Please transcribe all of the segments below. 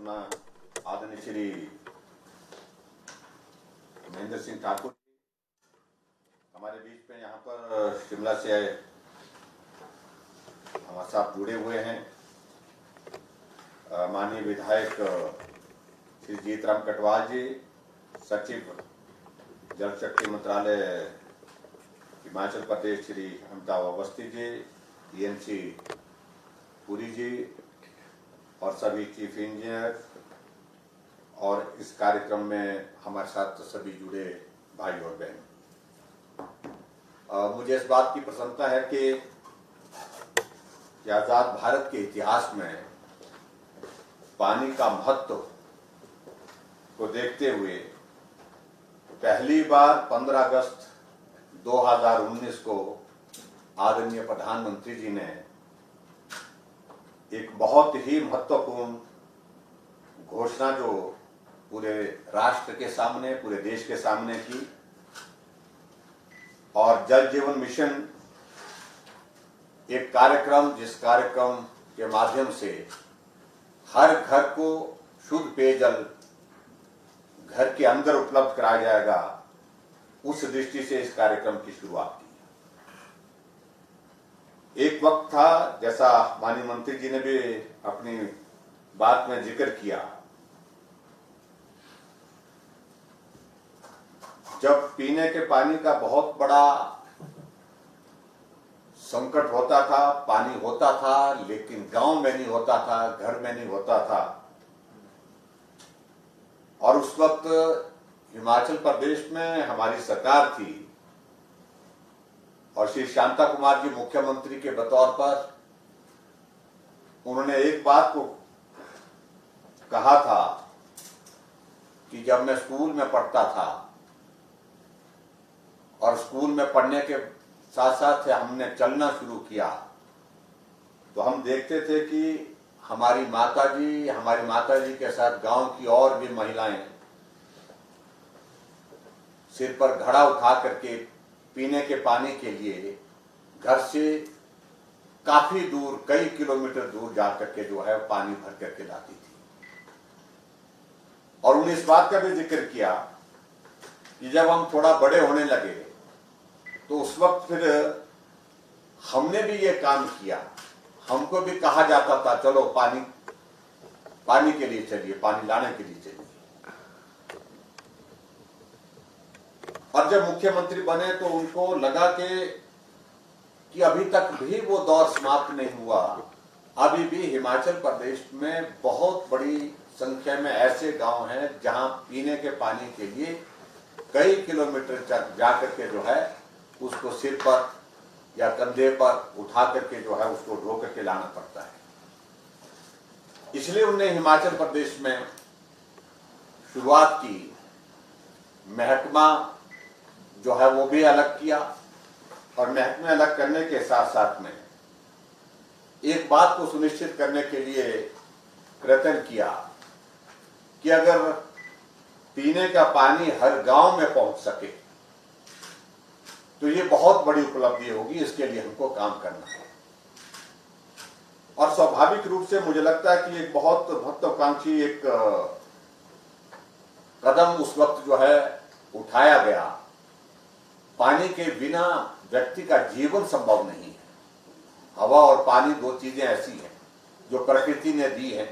सुना आदरणीय श्री महेंद्र सिंह ठाकुर हमारे बीच में यहाँ पर शिमला से आए हमारे साथ जुड़े हुए हैं। माननीय विधायक श्री जीतराम कटवाल जी, सचिव जल शक्ति मंत्रालय हिमाचल प्रदेश श्री अमिताभ अवस्थी जी, ENC पुरी जी और सभी चीफ इंजीनियर और इस कार्यक्रम में हमारे साथ सभी जुड़े भाई और बहन, मुझे इस बात की प्रसन्नता है कि आजाद भारत के इतिहास में पानी का महत्व को देखते हुए पहली बार 15 अगस्त 2019 को आदरणीय प्रधानमंत्री जी ने एक बहुत ही महत्वपूर्ण घोषणा जो पूरे राष्ट्र के सामने, पूरे देश के सामने की, और जल जीवन मिशन एक कार्यक्रम, जिस कार्यक्रम के माध्यम से हर घर को शुद्ध पेयजल घर के अंदर उपलब्ध कराया जाएगा, उस दृष्टि से इस कार्यक्रम की शुरुआत की। एक वक्त था, जैसा माननीय मंत्री जी ने भी अपनी बात में जिक्र किया, जब पीने के पानी का बहुत बड़ा संकट होता था, पानी होता था लेकिन गांव में नहीं होता था, घर में नहीं होता था। और उस वक्त हिमाचल प्रदेश में हमारी सरकार थी और श्री शांता कुमार जी मुख्यमंत्री के बतौर पर उन्होंने एक बात को कहा था कि जब मैं स्कूल में पढ़ता था और स्कूल में पढ़ने के साथ साथ हमने चलना शुरू किया, तो हम देखते थे कि हमारी माता जी के साथ गांव की और भी महिलाएं सिर पर घड़ा उठा करके पीने के पानी के लिए घर से काफी दूर, कई किलोमीटर दूर जा करके जो है पानी भर करके लाती थी। और उन्होंने इस बात का भी जिक्र किया कि जब हम थोड़ा बड़े होने लगे तो उस वक्त फिर हमने भी ये काम किया, हमको भी कहा जाता था चलो पानी के लिए चलिए, पानी लाने के लिए चलिए। और जब मुख्यमंत्री बने तो उनको लगा कि अभी तक भी वो दौर समाप्त नहीं हुआ, अभी भी हिमाचल प्रदेश में बहुत बड़ी संख्या में ऐसे गांव हैं जहां पीने के पानी के लिए कई किलोमीटर जाकर के जो है उसको सिर पर या कंधे पर उठा करके जो है उसको ढो करके लाना पड़ता है। इसलिए उन्होंने हिमाचल प्रदेश में शुरुआत की, महकमा जो है वो भी अलग किया, और महकमे अलग करने के साथ साथ में एक बात को सुनिश्चित करने के लिए प्रयत्न किया कि अगर पीने का पानी हर गांव में पहुंच सके तो ये बहुत बड़ी उपलब्धि होगी, इसके लिए हमको काम करना है। और स्वाभाविक रूप से मुझे लगता है कि एक बहुत महत्वाकांक्षी एक कदम उस वक्त जो है उठाया गया। पानी के बिना व्यक्ति का जीवन संभव नहीं है। हवा और पानी दो चीजें ऐसी हैं जो प्रकृति ने दी है,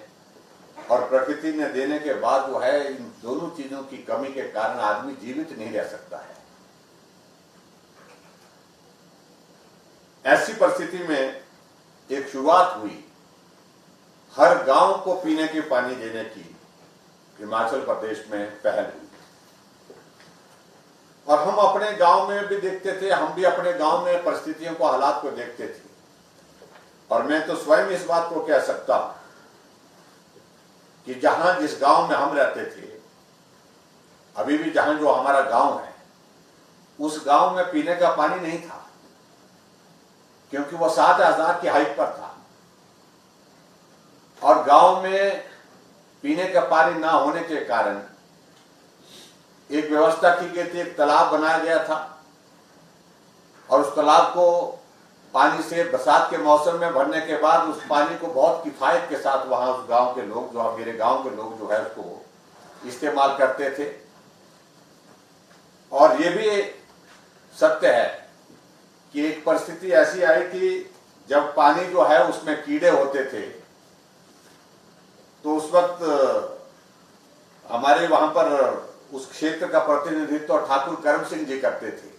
और प्रकृति ने देने के बाद जो है इन दोनों चीजों की कमी के कारण आदमी जीवित नहीं रह सकता है। ऐसी परिस्थिति में एक शुरुआत हुई, हर गांव को पीने के पानी देने की हिमाचल प्रदेश में पहल हुई। और हम अपने गांव में भी देखते थे, हम भी अपने गांव में परिस्थितियों को, हालात को देखते थे। और मैं तो स्वयं इस बात को कह सकता हूं कि जिस गांव में हम रहते थे, अभी भी जहां जो हमारा गांव है, उस गांव में पीने का पानी नहीं था, क्योंकि वो 7000 की हाइट पर था। और गांव में पीने का पानी ना होने के कारण एक व्यवस्था की गई थी, एक तालाब बनाया गया था, और उस तालाब को पानी से बरसात के मौसम में भरने के बाद उस पानी को बहुत किफायत के साथ वहां उस गांव के लोग, जो मेरे गांव के लोग जो है उसको इस्तेमाल करते थे। और ये भी सत्य है कि एक परिस्थिति ऐसी आई कि जब पानी जो है उसमें कीड़े होते थे, तो उस वक्त हमारे वहां पर उस क्षेत्र का प्रतिनिधित्व ठाकुर करम सिंह जी करते थे।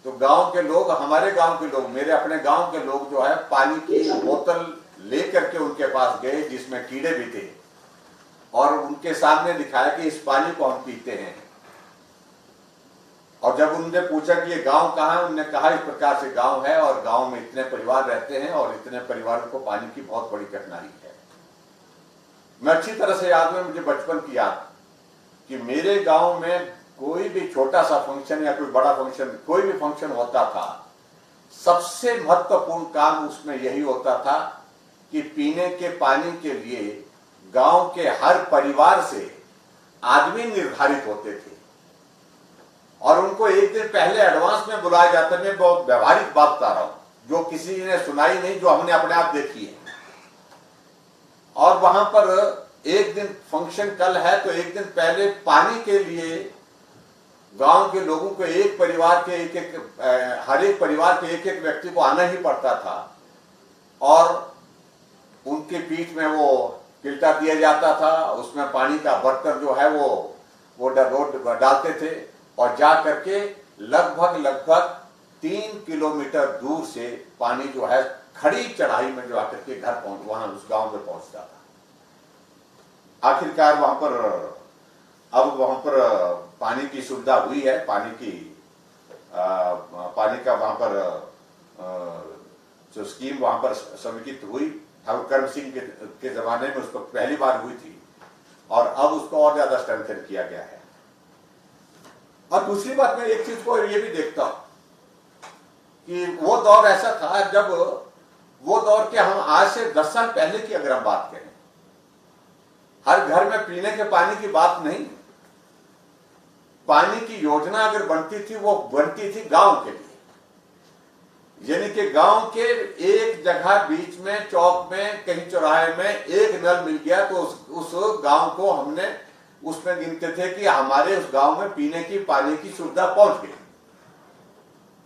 तो गांव के लोग, हमारे गांव के लोग, मेरे अपने गांव के लोग जो है पानी की बोतल लेकर के उनके पास गए जिसमें कीड़े भी थे, और उनके सामने दिखाया कि इस पानी को हम पीते हैं। और जब उनने पूछा कि ये गांव कहाँ है, उन्होंने कहा इस प्रकार से गांव है और गांव में इतने परिवार रहते हैं और इतने परिवारों को पानी की बहुत बड़ी कठिनाई है। मैं अच्छी तरह से याद है, मुझे बचपन की याद कि मेरे गांव में कोई भी छोटा सा फंक्शन या कोई बड़ा फंक्शन, कोई भी फंक्शन होता था, सबसे महत्वपूर्ण काम उसमें यही होता था कि पीने के पानी के लिए गांव के हर परिवार से आदमी निर्धारित होते थे और उनको एक दिन पहले एडवांस में बुलाया जाता है। मैं बहुत व्यवहारिक बात बता रहा हूं जो किसी ने सुनाई नहीं, जो हमने अपने आप देखी है। और वहां पर एक दिन फंक्शन कल है तो एक दिन पहले पानी के लिए गांव के लोगों को, एक परिवार के हर एक परिवार के एक एक व्यक्ति को आना ही पड़ता था और उनके पीठ में वो किल्टा दिया जाता था, उसमें पानी का बर्तन जो है वो डालते थे और जा करके लगभग 3 किलोमीटर दूर से पानी जो है खड़ी चढ़ाई में जो आकर के घर वहां उस गांव में पहुंचता था। आखिरकार वहां पर पानी की सुविधा हुई है, पानी का वहां पर जो स्कीम वहां पर स्वीकृत हुई ठाकुर करम सिंह के जमाने में, उसको पहली बार हुई थी और अब उसको और ज्यादा स्ट्रेंथन किया गया है। और दूसरी बात, मैं एक चीज को ये भी देखता हूं कि वो दौर ऐसा था जब वो दौर के हम आज से 10 साल पहले की अगर हम बात करें, हर घर में पीने के पानी की बात नहीं, पानी की योजना अगर बनती थी वो बनती थी गांव के लिए। यानी कि गांव के एक जगह बीच में, चौक में, कहीं चौराहे में एक नल मिल गया तो उस गांव को हमने उसमें गिनते थे कि हमारे उस गांव में पीने की पानी की सुविधा पहुंच गई।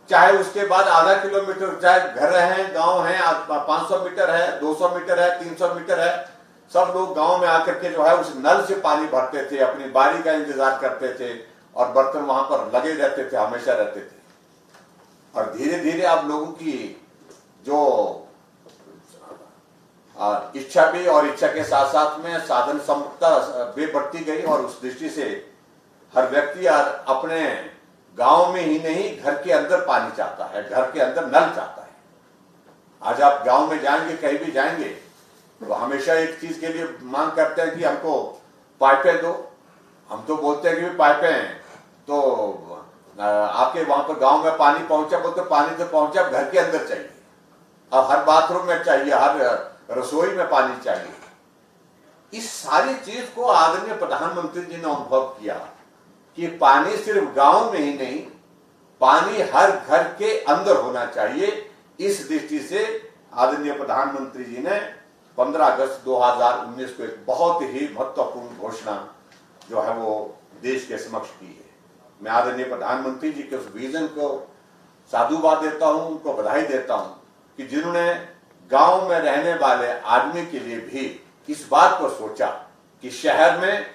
चाहे उसके बाद आधा किलोमीटर, चाहे घर है, गांव है, 500 मीटर है, 200 मीटर है, 300 मीटर है, सब लोग गांव में आकर के जो है उस नल से पानी भरते थे, अपनी बारी का इंतजार करते थे और बर्तन वहां पर लगे रहते थे, हमेशा रहते थे। और धीरे धीरे अब लोगों की जो इच्छा भी, और इच्छा के साथ साथ में साधन क्षमता भी बढ़ती गई और उस दृष्टि से हर व्यक्ति अपने गांव में ही नहीं, घर के अंदर पानी चाहता है, घर के अंदर नल चाहता है। आज आप गांव में जाएंगे, कहीं भी जाएंगे तो हमेशा एक चीज के लिए मांग करते हैं कि हमको पाइपें दो। हम तो बोलते हैं कि पाइपें तो आपके वहां पर गांव में पानी पहुंचा, बोलते पानी तो पहुंचा, घर के अंदर चाहिए, अब हर बाथरूम में चाहिए, हर रसोई में पानी चाहिए। इस सारी चीज को आदरणीय प्रधानमंत्री जी ने अनुभव किया कि पानी सिर्फ गांव में ही नहीं, पानी हर घर के अंदर होना चाहिए। इस दृष्टि से आदरणीय प्रधानमंत्री जी ने 15 अगस्त 2019 को एक बहुत ही महत्वपूर्ण घोषणा जो है वो देश के समक्ष की है। मैं आदरणीय प्रधानमंत्री जी के उस विजन को साधुवाद देता हूं, उनको बधाई देता हूं कि जिन्होंने गांव में रहने वाले आदमी के लिए भी इस बात को सोचा कि शहर में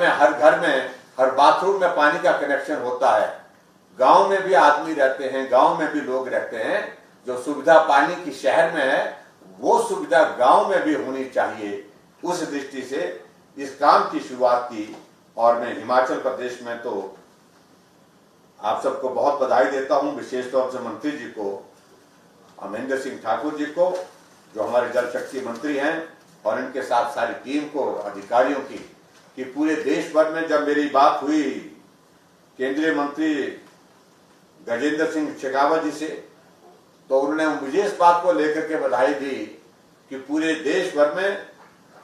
हर घर में, हर बाथरूम में पानी का कनेक्शन होता है, गांव में भी आदमी रहते हैं, गांव में भी लोग रहते हैं, जो सुविधा पानी की शहर में है वो सुविधा गांव में भी होनी चाहिए। उस दृष्टि से इस काम की शुरुआत की और मैं हिमाचल प्रदेश में तो आप सबको बहुत बधाई देता हूं, विशेष तौर से मंत्री जी को, महेंद्र सिंह ठाकुर जी को जो हमारे जल शक्ति मंत्री हैं, और इनके साथ सारी टीम को, अधिकारियों की, कि पूरे देश भर में जब मेरी बात हुई केंद्रीय मंत्री गजेंद्र सिंह शेखावत जी से, तो उन्होंने मुझे इस बात को लेकर के बधाई दी कि पूरे देश भर में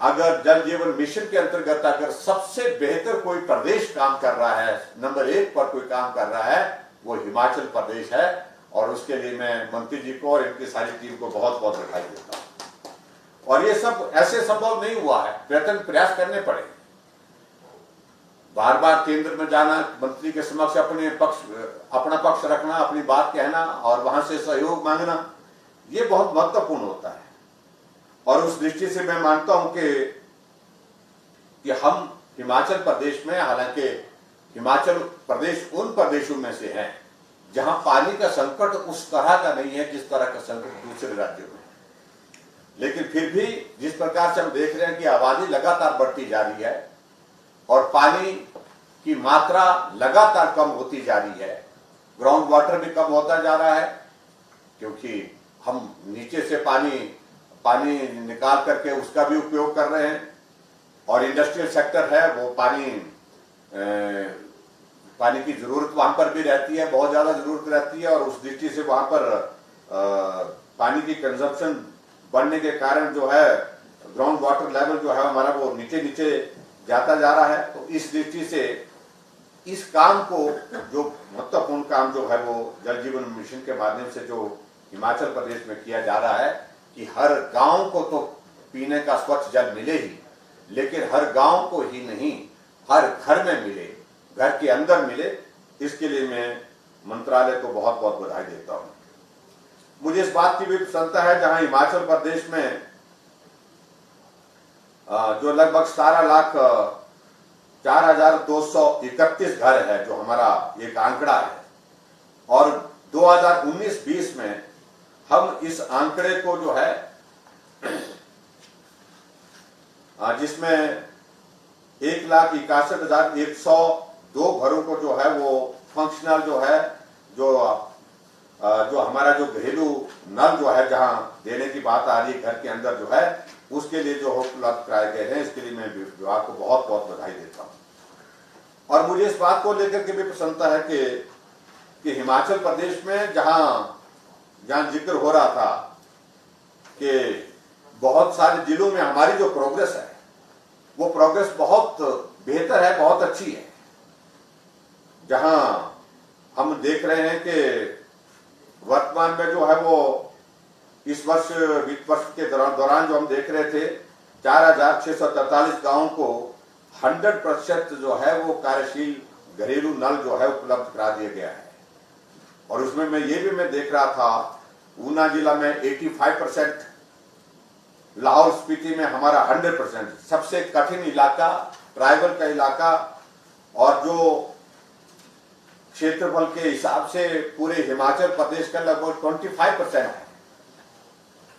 अगर जल जीवन मिशन के अंतर्गत अगर सबसे बेहतर कोई प्रदेश काम कर रहा है, नंबर 1 पर कोई काम कर रहा है, वो हिमाचल प्रदेश है। और उसके लिए मैं मंत्री जी को और इनकी सारी टीम को बहुत बहुत बधाई देता हूं। और ये सब ऐसे संभव नहीं हुआ है, प्रयास करने पड़े। बार बार केंद्र में जाना, मंत्री के समक्ष अपना पक्ष रखना, अपनी बात कहना और वहां से सहयोग मांगना, ये बहुत महत्वपूर्ण होता है। और उस दृष्टि से मैं मानता हूं कि हम हिमाचल प्रदेश में, हालांकि हिमाचल प्रदेश उन प्रदेशों में से है जहां पानी का संकट उस तरह का नहीं है जिस तरह का संकट दूसरे राज्यों में है, लेकिन फिर भी जिस प्रकार से हम देख रहे हैं कि आबादी लगातार बढ़ती जा रही है और पानी की मात्रा लगातार कम होती जा रही है, ग्राउंड वाटर भी कम होता जा रहा है, क्योंकि हम नीचे से पानी निकाल करके उसका भी उपयोग कर रहे हैं और इंडस्ट्रियल सेक्टर है, वो पानी की जरूरत वहां पर भी रहती है, बहुत ज्यादा जरूरत रहती है और उस दृष्टि से वहां पर पानी की कंजप्शन बढ़ने के कारण जो है ग्राउंड वाटर लेवल जो है हमारा वो नीचे नीचे जाता जा रहा है। तो इस दृष्टि से इस काम को, जो महत्वपूर्ण काम जो है वो जल जीवन मिशन के माध्यम से जो हिमाचल प्रदेश में किया जा रहा है कि हर गांव को तो पीने का स्वच्छ जल मिले ही, लेकिन हर गांव को ही नहीं, हर घर में मिले, घर के अंदर मिले, इसके लिए मैं मंत्रालय को बहुत बहुत बधाई देता हूं। मुझे इस बात की भी प्रसन्नता है जहां हिमाचल प्रदेश में जो लगभग 17,04,231 घर है, जो हमारा एक आंकड़ा है, और 2019-20 में हम इस आंकड़े को जो है जिसमें 1,61,102 घरों को जो है वो फंक्शनल जो है, जो हमारा जो घरेलू नल जो है जहां देने की बात आ रही है घर के अंदर जो है, उसके लिए जो उपलब्ध कराए गए हैं, इसके लिए मैं विभाग को बहुत बहुत बधाई देता हूं। और मुझे इस बात को लेकर के भी प्रसन्नता है कि हिमाचल प्रदेश में जहां जिक्र हो रहा था कि बहुत सारे जिलों में हमारी जो प्रोग्रेस है वो प्रोग्रेस बहुत बेहतर है, बहुत अच्छी है। जहां हम देख रहे हैं कि वर्तमान में जो है वो इस वर्ष वित्त वर्ष के दौरान जो हम देख रहे थे 4,643 गांवों को 100% जो है वो कार्यशील घरेलू नल जो है उपलब्ध करा दिया गया है। और उसमें मैं देख रहा था ऊना जिला में 85%, लाहौल स्पीति में हमारा 100%, सबसे कठिन इलाका, ट्राइबल का इलाका और जो क्षेत्रफल के हिसाब से पूरे हिमाचल प्रदेश का लगभग 25% है,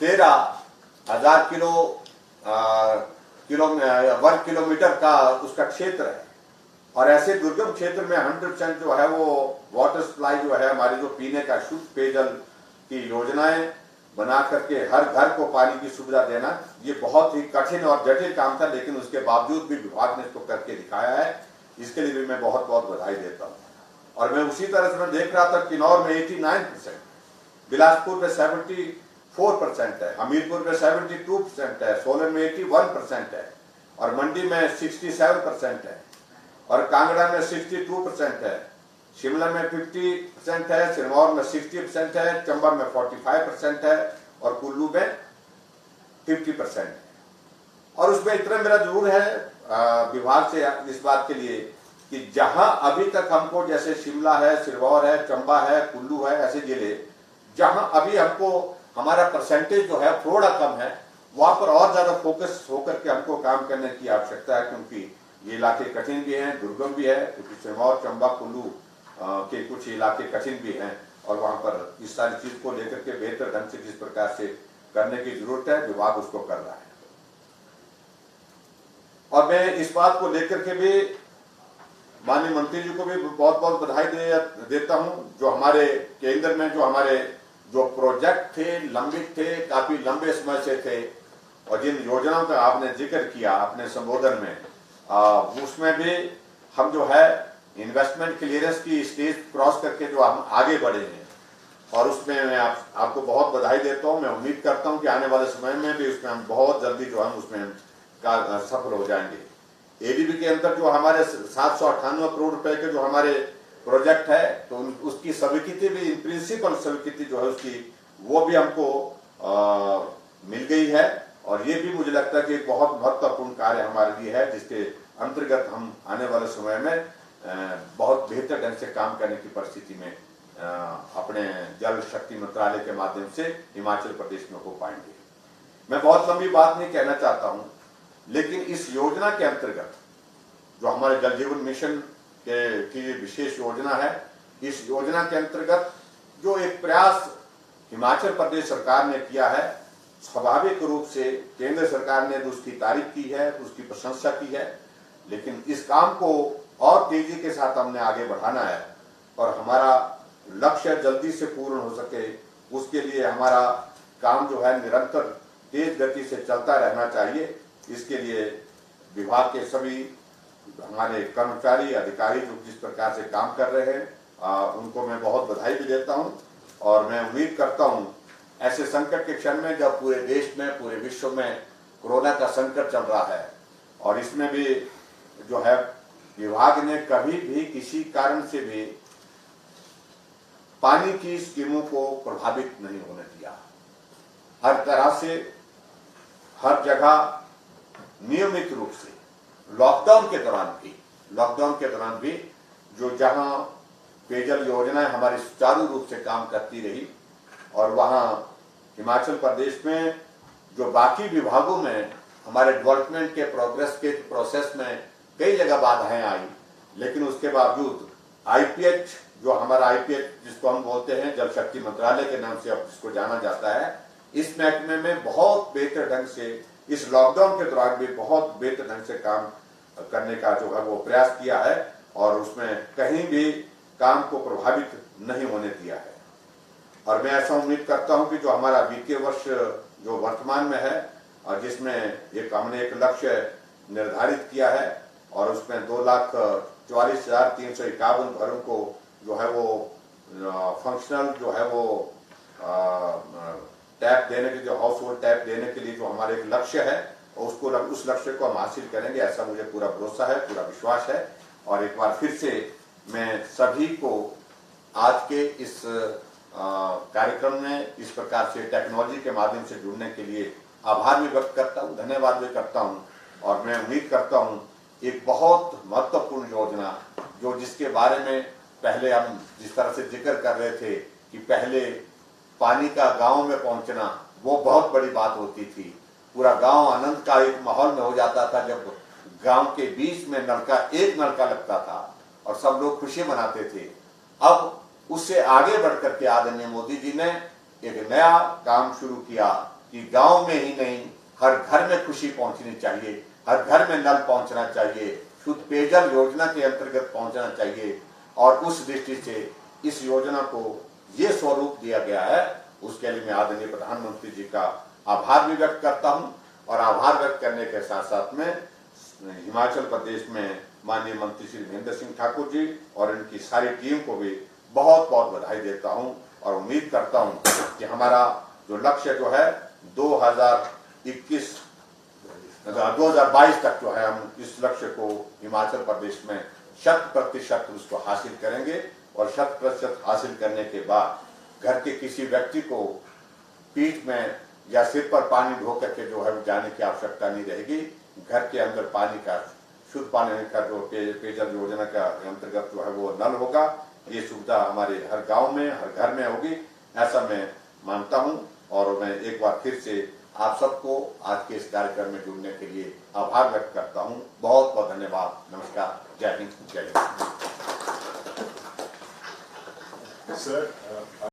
13,000 वर्ग किलोमीटर का उसका क्षेत्र है। और ऐसे दुर्गम क्षेत्र में 100% जो है वो वाटर सप्लाई जो है, हमारी जो पीने का शुद्ध पेयजल की योजनाएं बना करके हर घर को पानी की सुविधा देना, ये बहुत ही कठिन और जटिल काम था, लेकिन उसके बावजूद भी विभाग ने इसको करके दिखाया है। इसके लिए भी मैं बहुत बहुत बधाई देता हूँ। और मैं उसी तरह से मैं देख रहा था किन्नौर में 89%, बिलासपुर में 74% है, हमीरपुर में 72% है, सोलन में 81% है, और मंडी में 67% है, और कांगड़ा में 62% है, शिमला में 50% है, सिरमौर में 60% है, चंबा में 45% है और कुल्लू में 50% है। और उसमें इतना मेरा जरूर है विभाग से इस बात के लिए कि जहां अभी तक हमको, जैसे शिमला है, सिरमौर है, चंबा है, कुल्लू है, ऐसे जिले जहां अभी हमको हमारा परसेंटेज जो है थोड़ा कम है, वहां पर और ज्यादा फोकस होकर के हमको काम करने की आवश्यकता है, क्योंकि ये इलाके कठिन भी हैं, दुर्गम भी है, क्योंकि सिरमौर, चंबा, कुल्लू के कुछ इलाके कठिन भी हैं और वहां पर इस सारी चीज को लेकर के बेहतर ढंग से जिस प्रकार से करने की जरूरत है, विभाग उसको कर रहा है। और मैं इस बात को लेकर के भी माननीय मंत्री जी को भी बहुत बहुत बधाई देता हूं, जो हमारे केंद्र में जो प्रोजेक्ट थे, लंबित थे, काफी लंबे समय से थे, और जिन योजनाओं का आपने जिक्र किया अपने संबोधन में, उसमें भी हम जो है इन्वेस्टमेंट क्लियरेंस की स्टेज क्रॉस करके जो हम आगे बढ़े हैं, और उसमें मैं आपको बहुत बधाई देता हूं। मैं उम्मीद करता हूं कि आने वाले समय में भी उसमें हम बहुत जल्दी जो हम उसमें सफल हो जाएंगे। एडीबी के अंदर जो हमारे 798 करोड़ रुपए के जो हमारे प्रोजेक्ट है, तो उसकी स्वीकृति भी, इन प्रिंसिपल स्वीकृति जो है उसकी, वो भी हमको मिल गई है। और ये भी मुझे लगता है कि एक बहुत महत्वपूर्ण कार्य हमारे लिए है, जिसके अंतर्गत हम आने वाले समय में बहुत बेहतर ढंग से काम करने की परिस्थिति में अपने जल शक्ति मंत्रालय के माध्यम से हिमाचल प्रदेश में हो पाएंगे। मैं बहुत लंबी बात नहीं कहना चाहता हूं, लेकिन इस योजना के अंतर्गत जो हमारे जल जीवन मिशन की विशेष योजना है, इस योजना के अंतर्गत जो एक प्रयास हिमाचल प्रदेश सरकार ने किया है, स्वाभाविक रूप से केंद्र सरकार ने उसकी तारीफ की है, उसकी प्रशंसा की है, लेकिन इस काम को और तेजी के साथ हमने आगे बढ़ाना है और हमारा लक्ष्य जल्दी से पूर्ण हो सके, उसके लिए हमारा काम जो है निरंतर तेज गति से चलता रहना चाहिए। इसके लिए विभाग के सभी हमारे कर्मचारी अधिकारी जो जिस प्रकार से काम कर रहे हैं, उनको मैं बहुत बधाई भी देता हूं और मैं उम्मीद करता हूं ऐसे संकट के क्षण में, जब पूरे देश में, पूरे विश्व में कोरोना का संकट चल रहा है और इसमें भी जो है विभाग ने कभी भी किसी कारण से भी पानी की स्कीमों को प्रभावित नहीं होने दिया। हर तरह से, हर जगह नियमित रूप से लॉकडाउन के दौरान भी जो जहां पेयजल योजनाएं हमारी सुचारू रूप से काम करती रही और वहां हिमाचल प्रदेश में जो बाकी विभागों में हमारे डेवलपमेंट के प्रोग्रेस के प्रोसेस में कई जगह बाधाएं आई, लेकिन उसके बावजूद आईपीएच, जो हमारा आईपीएच जिसको हम बोलते हैं जल शक्ति मंत्रालय के नाम से अब जिसको जाना जाता है, इस महकमे में बहुत बेहतर ढंग से इस लॉकडाउन के दौरान भी बहुत बेहतर ढंग से काम करने का जो है वो प्रयास किया है और उसमें कहीं भी काम को प्रभावित नहीं होने दिया है। और मैं ऐसा उम्मीद करता हूं कि जो हमारा वित्तीय वर्ष जो वर्तमान में है और जिसमें हमने एक लक्ष्य निर्धारित किया है और उसमें 2,44,351 घरों को जो है वो फंक्शनल जो है वो टैप देने के, जो हाउस होल्ड टैप देने के लिए जो हमारे एक लक्ष्य है, उसको उस लक्ष्य को हम हासिल करेंगे, ऐसा मुझे पूरा भरोसा है, पूरा विश्वास है। और एक बार फिर से मैं सभी को आज के इस कार्यक्रम में इस प्रकार से टेक्नोलॉजी के माध्यम से जुड़ने के लिए आभार भी व्यक्त करता हूँ, धन्यवाद भी करता हूँ। और मैं उम्मीद करता हूँ एक बहुत महत्वपूर्ण योजना जो जिसके बारे में पहले हम जिस तरह से जिक्र कर रहे थे कि पहले पानी का गांव में पहुंचना वो बहुत बड़ी बात होती थी, पूरा गांव आनंद का एक माहौल में हो जाता था जब गांव के बीच में एक नलका लगता था और सब लोग खुशी मनाते थे। अब उससे आगे बढ़कर के आदरणीय मोदी जी ने एक नया काम शुरू किया कि गांव में ही नहीं, हर घर में खुशी पहुंचनी चाहिए, हर घर में नल पहुंचना चाहिए, शुद्ध पेयजल योजना के अंतर्गत पहुंचना चाहिए। और उस दृष्टि से इस योजना को ये स्वरूप दिया गया है, उसके लिए मैं आदरणीय प्रधानमंत्री जी का आभार भी व्यक्त करता हूं। और आभार व्यक्त करने के साथ साथ में हिमाचल प्रदेश में माननीय मंत्री श्री महेंद्र सिंह ठाकुर जी और इनकी सारी टीम को भी बहुत बहुत बधाई देता हूं और उम्मीद करता हूं कि हमारा जो लक्ष्य जो है 2022 तक जो है हम इस लक्ष्य को हिमाचल प्रदेश में 100% उसको हासिल करेंगे। और 100% हासिल करने के बाद घर के किसी व्यक्ति को पीठ में या सिर पर पानी ढो करके जो है जाने की आवश्यकता नहीं रहेगी। घर के अंदर पानी का, शुद्ध पानी का जो पेयजल योजना का अंतर्गत जो है वो नल होगा। ये सुविधा हमारे हर गांव में, हर घर में होगी, ऐसा मैं मानता हूं। और मैं एक बार फिर से आप सबको आज के इस कार्यक्रम में जुड़ने के लिए आभार व्यक्त करता हूं। बहुत बहुत धन्यवाद। नमस्कार। जय हिंद, जय हिंद। सर